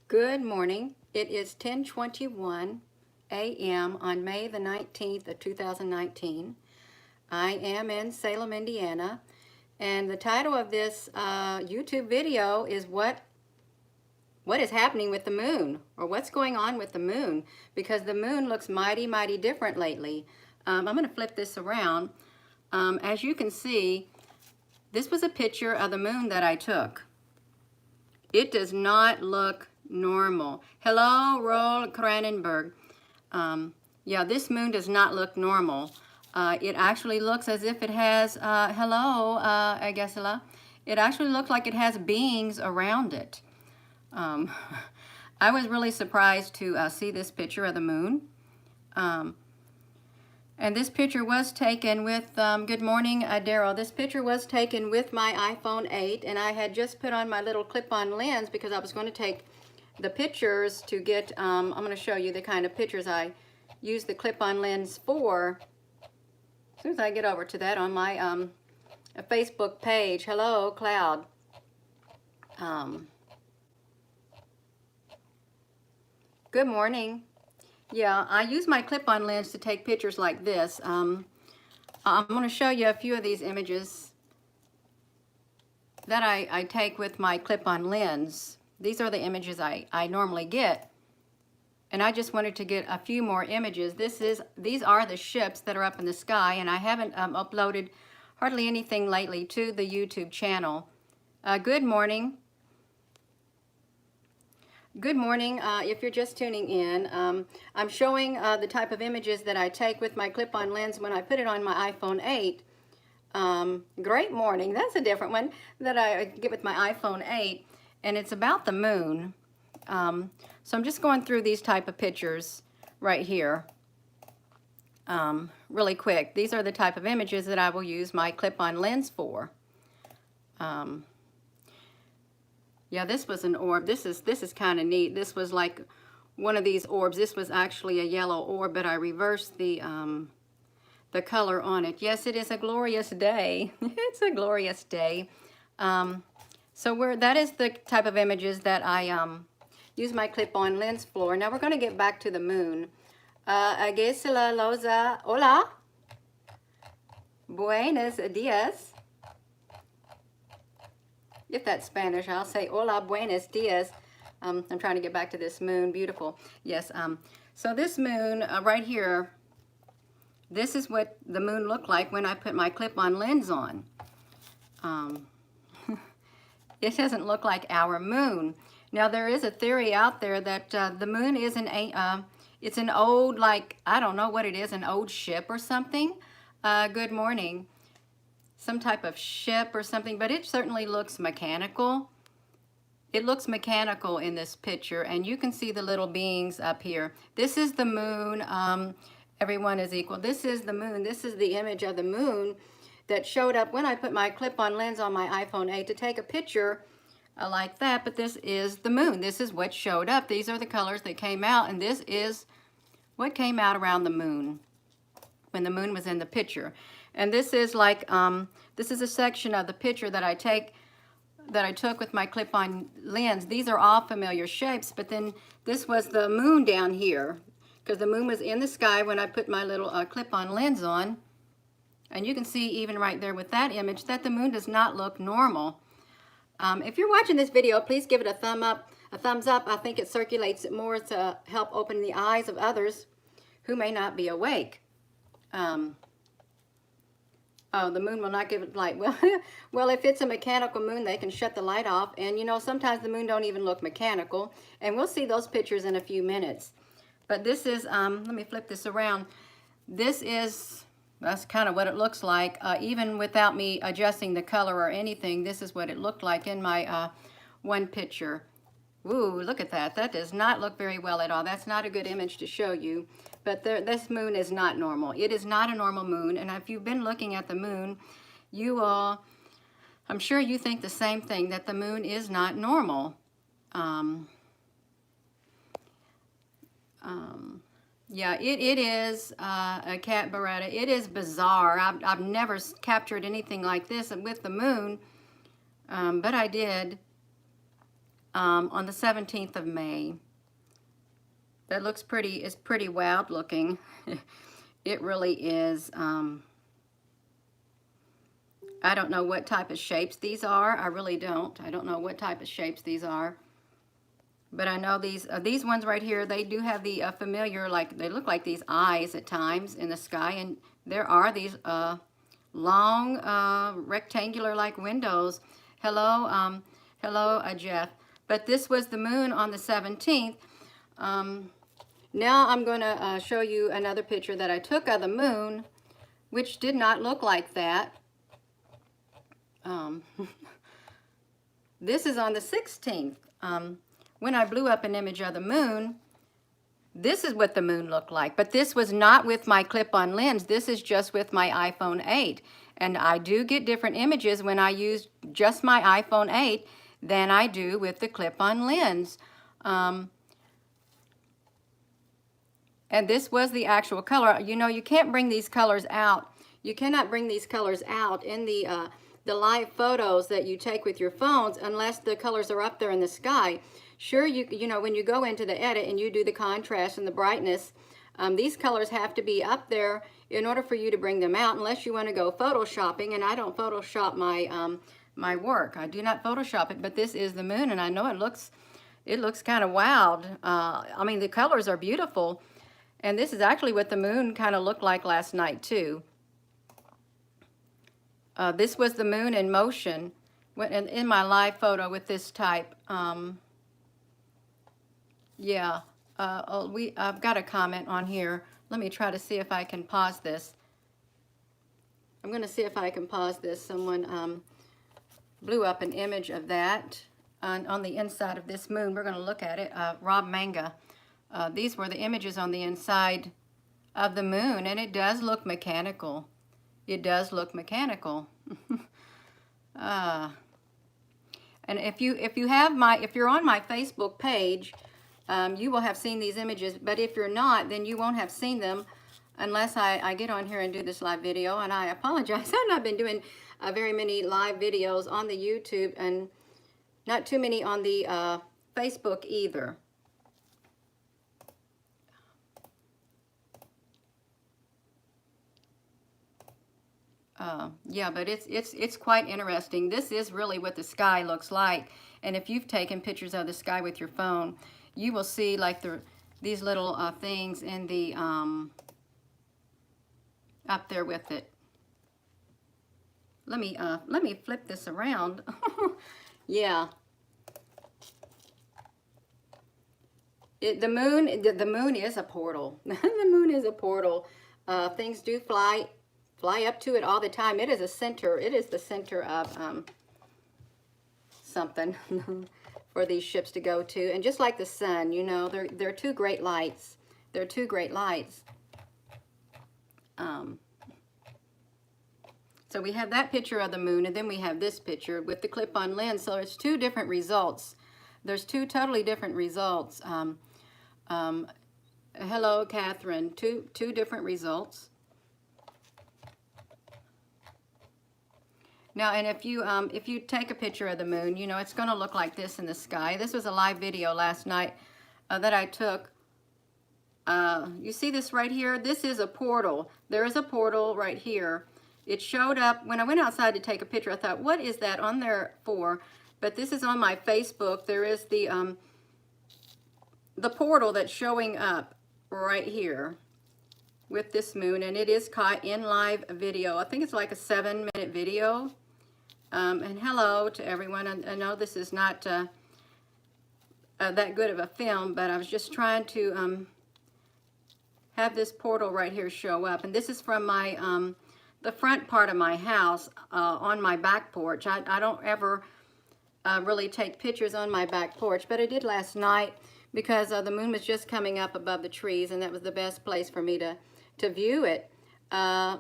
Good morning. It is 10:21 a.m. on May the 19th of 2019. I am in Salem, Indiana, and the title of this YouTube video is what is happening with the moon, or what's going on with the moon, because the moon looks mighty different lately. I'm going to flip this around. As you can see, this was a picture of the moon that I took. It does not look normal. Hello, Roll Cranenberg. Yeah, this moon does not look normal. It actually looks as if it has, hello, I guess, it actually looks like it has beings around it. I was really surprised to see this picture of the moon. And this picture was taken with, good morning, Daryl. This picture was taken with my iPhone 8, and I had just put on my little clip-on lens because I was going to take the pictures to get, I'm going to show you the kind of pictures I use the clip-on lens for. As soon as I get over to that on my Facebook page. Hello, Cloud. Good morning. Yeah, I use my clip-on lens to take pictures like this. I'm going to show you a few of these images that I take with my clip-on lens. These are the images I normally get. And I just wanted to get a few more images. These are the ships that are up in the sky, and I haven't uploaded hardly anything lately to the YouTube channel. Good morning. Good morning. If you're just tuning in, I'm showing the type of images that I take with my clip-on lens when I put it on my iPhone 8. Great morning. That's a different one that I get with my iPhone 8, and it's about the moon. So I'm just going through these type of pictures right here really quick. These are the type of images that I will use my clip-on lens for. Yeah, this was an orb. This is kind of neat. This was like one of these orbs. This was actually a yellow orb, but I reversed the color on it. Yes, it is a glorious day. It's a glorious day. So that is the type of images that I use my clip-on lens for. Now we're going to get back to the moon. Agesela Loza, hola. Buenos dias. If that's Spanish, I'll say hola, buenos dias. I'm trying to get back to this moon. Beautiful. Yes. So this moon right here, this is what the moon looked like when I put my clip-on lens on. It doesn't look like our moon. Now there is a theory out there that the moon is it's an old, like, I don't know what it is, an old ship or something. Good morning. Some type of ship or something, but it certainly looks mechanical. It looks mechanical in this picture, and you can see the little beings up here. This is the moon. Everyone is equal. This is the moon. This is the image of the moon that showed up when I put my clip-on lens on my iPhone 8 to take a picture like that, but this is the moon. This is what showed up. These are the colors that came out, and this is what came out around the moon when the moon was in the picture. And this is like, this is a section of the picture that I took with my clip-on lens. These are all familiar shapes, but then this was the moon down here, because the moon was in the sky when I put my little clip-on lens on. And you can see even right there with that image that the moon does not look normal. If you're watching this video, please give it a thumbs up. I think it circulates it more to help open the eyes of others who may not be awake. Oh, the moon will not give it light. Well, if it's a mechanical moon, they can shut the light off. And, you know, sometimes the moon don't even look mechanical. And we'll see those pictures in a few minutes. But this is, let me flip this around. That's kind of what it looks like. Even without me adjusting the color or anything, this is what it looked like in my one picture. Ooh, look at that. That does not look very well at all. That's not a good image to show you. But this moon is not normal. It is not a normal moon. And if you've been looking at the moon, I'm sure you think the same thing, that the moon is not normal. Yeah, it is a cat Beretta. It is bizarre. I've never captured anything like this with the moon, but I did on the 17th of May. That looks pretty, it's pretty wild looking. It really is. I don't know what type of shapes these are. I really don't. I don't know what type of shapes these are. But I know these ones right here, they do have the familiar, like, they look like these eyes at times in the sky. And there are these long rectangular like windows. Hello, Jeff. But this was the moon on the 17th. Now I'm going to show you another picture that I took of the moon, which did not look like that. This is on the 16th. When I blew up an image of the moon, this is what the moon looked like. But this was not with my clip-on lens. This is just with my iPhone 8. And I do get different images when I use just my iPhone 8 than I do with the clip-on lens. And this was the actual color. You know, you can't bring these colors out. You cannot bring these colors out in the live photos that you take with your phones unless the colors are up there in the sky. Sure, you know, when you go into the edit and you do the contrast and the brightness, these colors have to be up there in order for you to bring them out, unless you want to go photoshopping. And I don't Photoshop my my work. I do not Photoshop it. But this is the moon, and I know it looks kind of wild. I mean, the colors are beautiful, and this is actually what the moon kind of looked like last night too. This was the moon in motion in my live photo with this type. Yeah, I've got a comment on here. Let me try to see if I can pause this. I'm going to see if I can pause this. Someone blew up an image of that on the inside of this moon. We're going to look at it. Rob Manga. These were the images on the inside of the moon, and it does look mechanical. It does look mechanical. And if you're on my Facebook page, you will have seen these images. But if you're not, then you won't have seen them unless I get on here and do this live video. And I apologize. I've not been doing very many live videos on the YouTube, and not too many on the Facebook either. Yeah, but it's quite interesting. This is really what the sky looks like. And if you've taken pictures of the sky with your phone, you will see like these little things in the up there with it. Let me flip this around. Yeah. The moon is a portal. The moon is a portal. Things do fly up to it all the time. It is a center. It is the center of something for these ships to go to. And just like the sun, you know, they're two great lights. They're two great lights. So we have that picture of the moon, and then we have this picture with the clip-on lens. So it's two different results. There's two totally different results. Hello, Catherine. Two different results. Now, and if you take a picture of the moon, you know, it's going to look like this in the sky. This was a live video last night that I took. You see this right here? This is a portal. There is a portal right here. It showed up when I went outside to take a picture. I thought, what is that on there for? But this is on my Facebook. There is the portal that's showing up right here with this moon, and it is caught in live video. I think it's like a 7-minute video. And hello to everyone. I know this is not that good of a film, but I was just trying to have this portal right here show up. And this is from my the front part of my house on my back porch. I don't ever really take pictures on my back porch, but I did last night because the moon was just coming up above the trees, and that was the best place for me to view it. Yeah.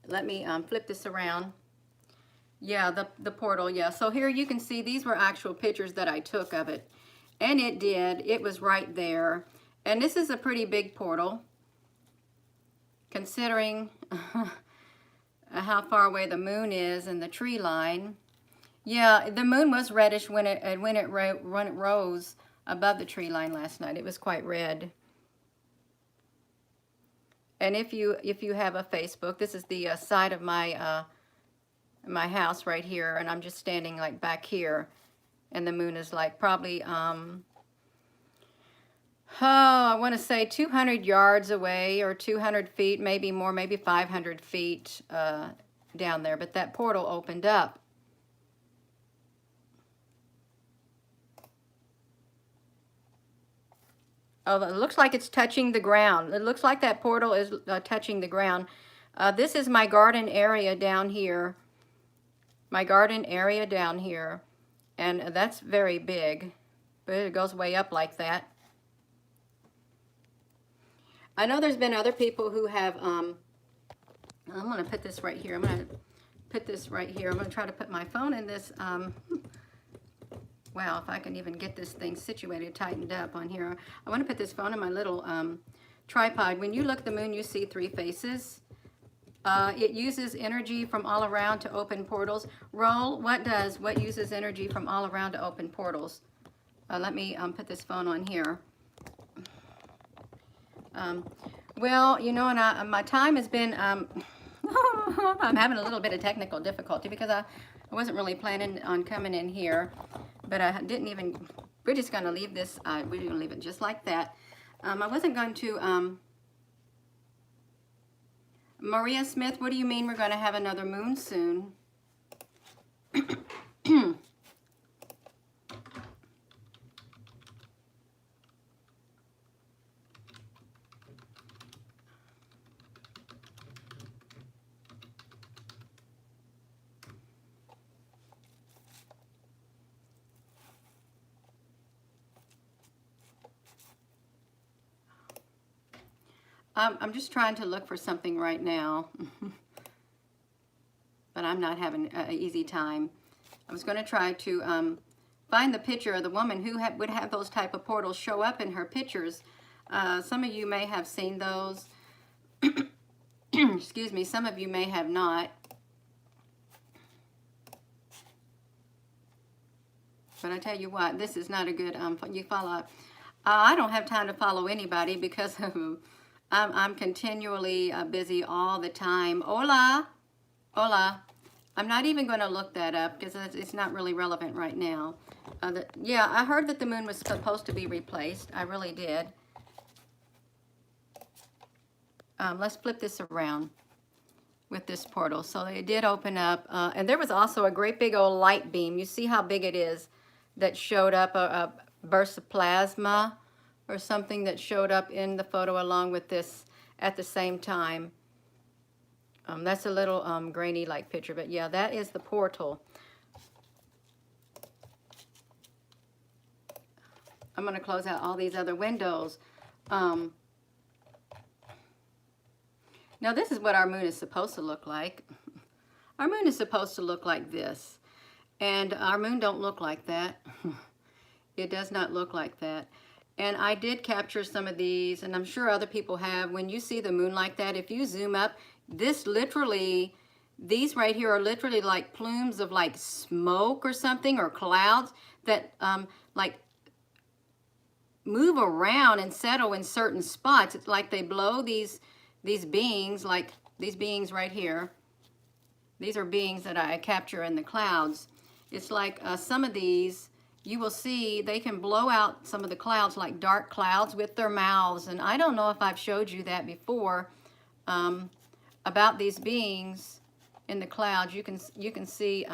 Let me flip this around. Yeah, the portal, yeah. So here you can see these were actual pictures that I took of it. And it was right there. And this is a pretty big portal, considering how far away the moon is and the tree line. Yeah, the moon was reddish when when it rose above the tree line last night. It was quite red. And if you have a Facebook, this is the side of my house right here, and I'm just standing like back here, and the moon is like probably oh, I want to say 200 yards away, or 200 feet, maybe more, maybe 500 feet down there. But that portal opened up. Oh, it looks like it's touching the ground. It looks like that portal is touching the ground. This is my garden area down here. My garden area down here. And that's very big. But it goes way up like that. I know there's been other people who have, I'm going to put this right here. I'm going to put this right here. I'm going to try to put my phone in this, wow, if I can even get this thing situated, tightened up on here. I want to put this phone in my little tripod. When you look at the moon, you see three faces. It uses energy from all around to open portals. Roll, what uses energy from all around to open portals? Let me put this phone on here. Well, you know, and my time has been, I'm having a little bit of technical difficulty because I wasn't really planning on coming in here, but I didn't even, we're just going to leave this, we're going to leave it just like that. I wasn't going to, Maria Smith, what do you mean we're going to have another moon soon? I'm just trying to look for something right now, but I'm not having an easy time. I was going to try to find the picture of the woman who would have those type of portals show up in her pictures. Some of you may have seen those. Excuse me, some of you may have not. But I tell you what, this is not a good, you follow, I don't have time to follow anybody because I'm continually busy all the time. Hola, hola. I'm not even going to look that up because it's not really relevant right now. Yeah, I heard that the moon was supposed to be replaced. I really did. Let's flip this around with this portal. So it did open up. And there was also a great big old light beam. You see how big it is that showed up, a burst of plasma or something that showed up in the photo along with this at the same time. That's a little grainy like picture, but yeah, that is the portal. I'm going to close out all these other windows. Now this is what our moon is supposed to look like. Our moon is supposed to look like this, and our moon don't look like that. It does not look like that. And I did capture some of these, and I'm sure other people have. When you see the moon like that, if you zoom up, this literally, these right here are literally like plumes of like smoke or something, or clouds that like move around and settle in certain spots. It's like they blow these beings, like these beings right here. These are beings that I capture in the clouds. It's like some of these, you will see they can blow out some of the clouds, like dark clouds, with their mouths. And I don't know if I've showed you that before about these beings in the clouds. You can see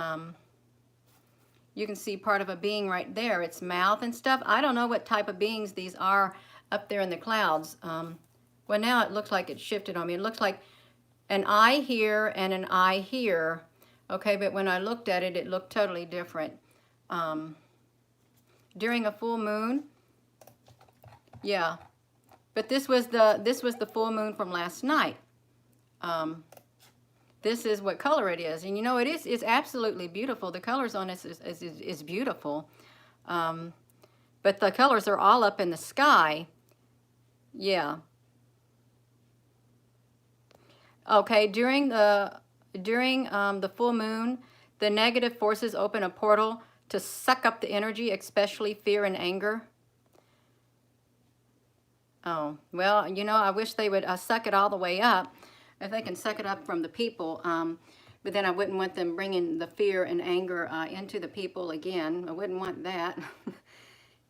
part of a being right there, its mouth and stuff. I don't know what type of beings these are up there in the clouds. Well, now it looks like it shifted on me. It looks like an eye here and an eye here. Okay, but when I looked at it, it looked totally different. During a full moon, yeah. But this was the full moon from last night. This is what color it is, and you know it's absolutely beautiful. The colors on this is beautiful, but the colors are all up in the sky. Yeah. Okay, during the full moon, The negative forces open a portal to suck up the energy, especially fear and anger. Oh, well, you know, I wish they would suck it all the way up. If they can suck it up from the people, but then I wouldn't want them bringing the fear and anger into the people again. I wouldn't want that.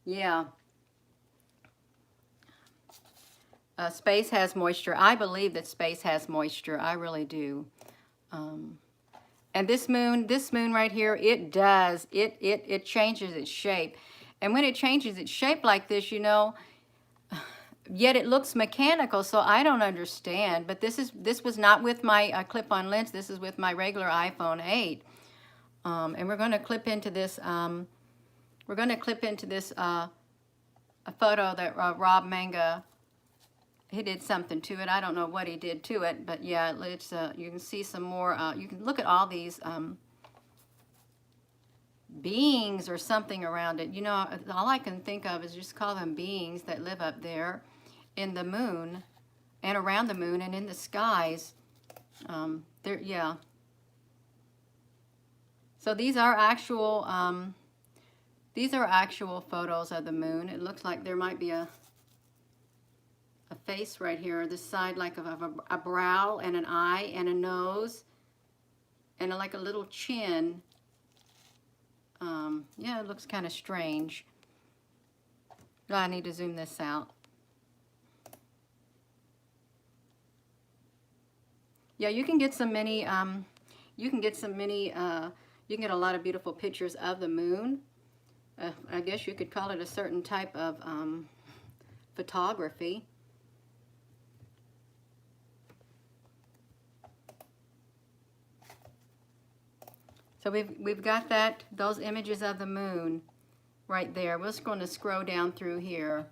Yeah. Space has moisture. I believe that space has moisture. I really do. And this moon right here, it does. It changes its shape. And when it changes its shape like this, you know, yet it looks mechanical, so I don't understand. But this was not with my clip-on lens. This is with my regular iPhone 8. And we're going to clip into this. We're going to clip into this a photo that Rob Manga. He did something to it. I don't know what he did to it, but yeah, it's you can see some more. You can look at all these beings or something around it. You know, all I can think of is just call them beings that live up there in the moon and around the moon and in the skies. Yeah. So these are actual photos of the moon. It looks like there might be a face right here, this side like of a brow and an eye and a nose and like a little chin. Yeah, it looks kind of strange. I need to zoom this out. Yeah, you can get some many, you can get a lot of beautiful pictures of the moon. I guess you could call it a certain type of photography. So we've got those images of the moon right there. We're just going to scroll down through here,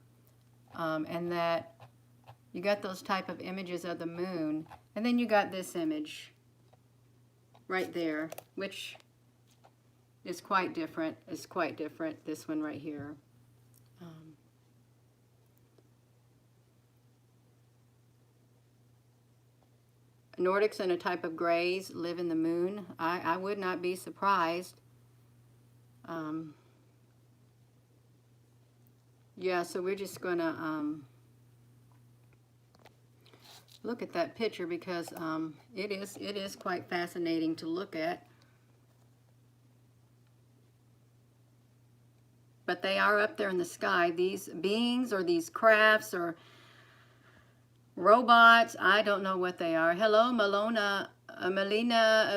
and that you got those type of images of the moon, and then you got this image right there, which is quite different. It's quite different. This one right here. Nordics and a type of grays live in the moon. I would not be surprised. Yeah, so we're just gonna look at that picture because it is quite fascinating to look at. But they are up there in the sky. These beings or these crafts or robots, I don't know what they are. Hello, Melina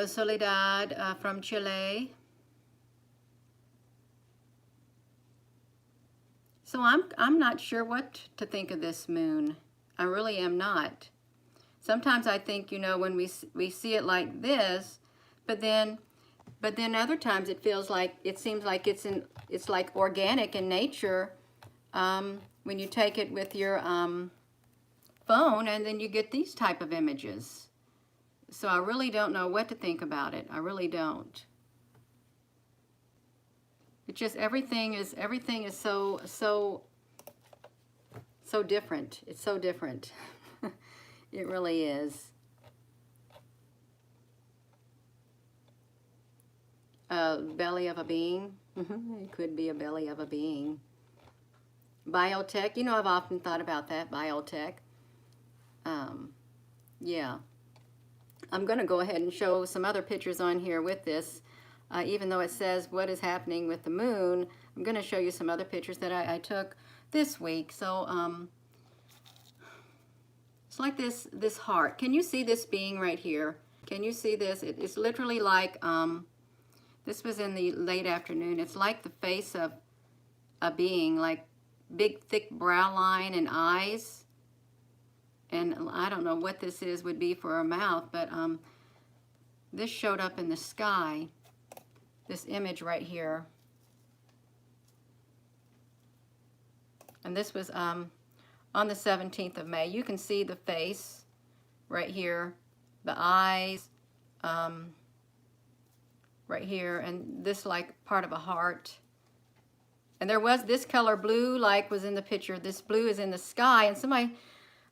Soledad from Chile. So I'm not sure what to think of this moon. I really am not. Sometimes I think, you know, when we see it like this, but then other times it feels like, it seems like it's like organic in nature when you take it with your phone, and then you get these type of images. So I really don't know what to think about it. I really don't. It's just everything is so different. It's so different. It really is. Belly of a being. It could be a belly of a being. Biotech. You know, I've often thought about that. Biotech. Yeah. I'm going to go ahead and show some other pictures on here with this. Even though it says what is happening with the moon, I'm going to show you some other pictures that I took this week. So it's like this heart. Can you see this being right here? Can you see this? It's literally like, this was in the late afternoon. It's like the face of a being, like big thick brow line and eyes. And I don't know what this would be for a mouth, but this showed up in the sky, this image right here. And this was on the 17th of May. You can see the face right here, the eyes right here, and this like part of a heart. And there was this color blue, like was in the picture. This blue is in the sky, and somebody,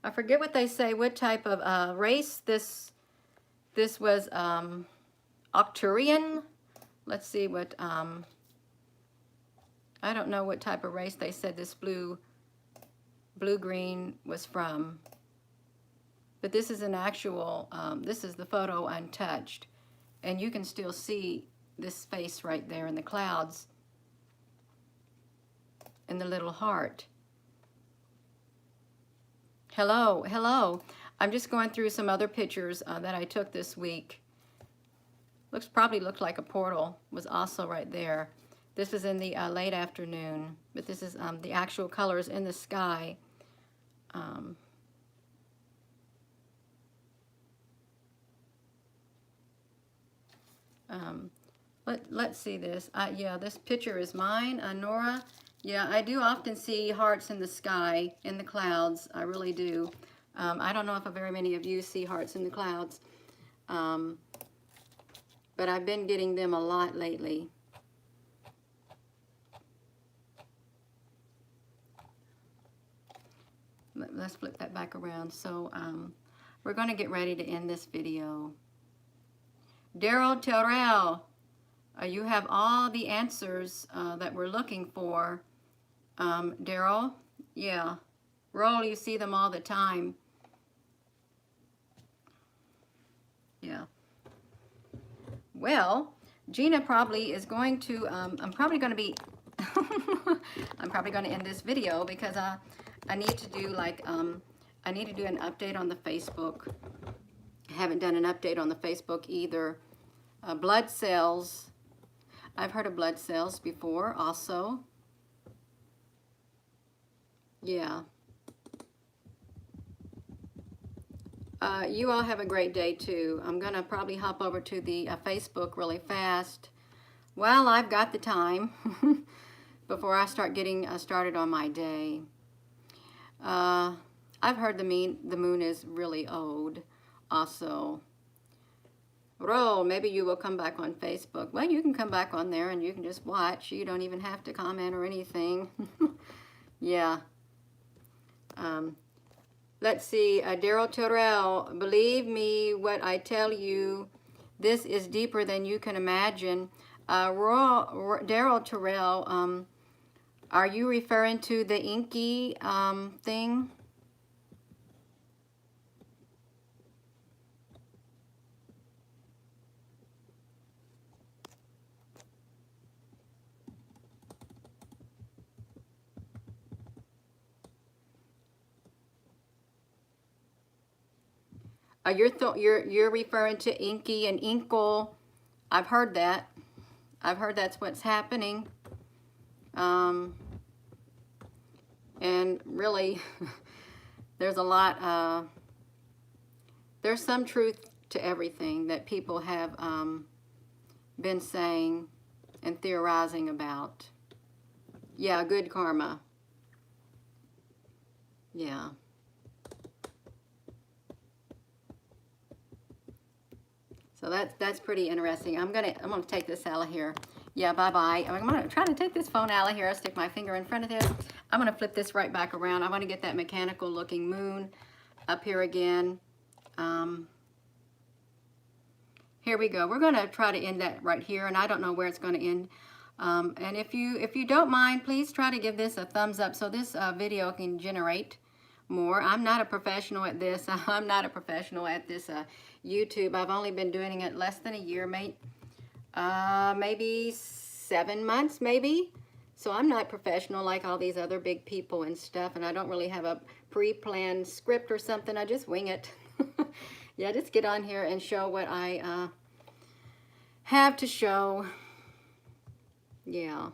I forget what they say, what type of race this was, Arcturian. let's see what, I don't know what type of race they said this blue-green was from. But this is an actual, this is the photo untouched. And you can still see this face right there in the clouds and the little heart. Hello, hello. I'm just going through some other pictures that I took this week. Probably looked like a portal, was also right there. This was in the late afternoon, but this is the actual colors in the sky. Let's see this. Yeah, this picture is mine, Nora. Yeah, I do often see hearts in the sky, in the clouds. I really do. I don't know if very many of you see hearts in the clouds, but I've been getting them a lot lately. Let's flip that back around. So we're going to get ready to end this video. Daryl Terrell, you have all the answers that we're looking for. Daryl, yeah. Roll, you see them all the time. Yeah. Well, Gina probably is going to, I'm probably going to be, I'm probably going to end this video because I need to do like, I need to do an update on the Facebook. I haven't done an update on the Facebook either. Blood cells. I've heard of blood cells before also. Yeah. You all have a great day too. I'm going to probably hop over to the Facebook really fast while I've got the time before I start getting started on my day. I've heard the moon is really old also. Ro, maybe you will come back on Facebook. Well, you can come back on there and you can just watch. You don't even have to comment or anything. Yeah. Let's see. Daryl Terrell, believe me what I tell you. This is deeper than you can imagine. Daryl Terrell, are you referring to the inky thing? You're referring to inky and inkle. I've heard that. I've heard that's what's happening. And really, there's a lot. There's some truth to everything that people have been saying and theorizing about. Yeah, good karma. Yeah. So that's pretty interesting. I'm gonna take this out of here. Yeah, bye-bye. I'm gonna try to take this phone out of here. I'll stick my finger in front of this. I'm gonna flip this right back around. I want to get that mechanical looking moon up here again. Here we go. We're gonna try to end that right here, and I don't know where it's gonna end. And if you don't mind, please try to give this a thumbs up so this video can generate more. I'm not a professional at this. I'm not a professional at this YouTube. I've only been doing it less than a year, maybe 7 months, maybe. So I'm not professional like all these other big people and stuff, and I don't really have a pre-planned script or something. I just wing it. Yeah, just get on here and show what I have to show. Yeah.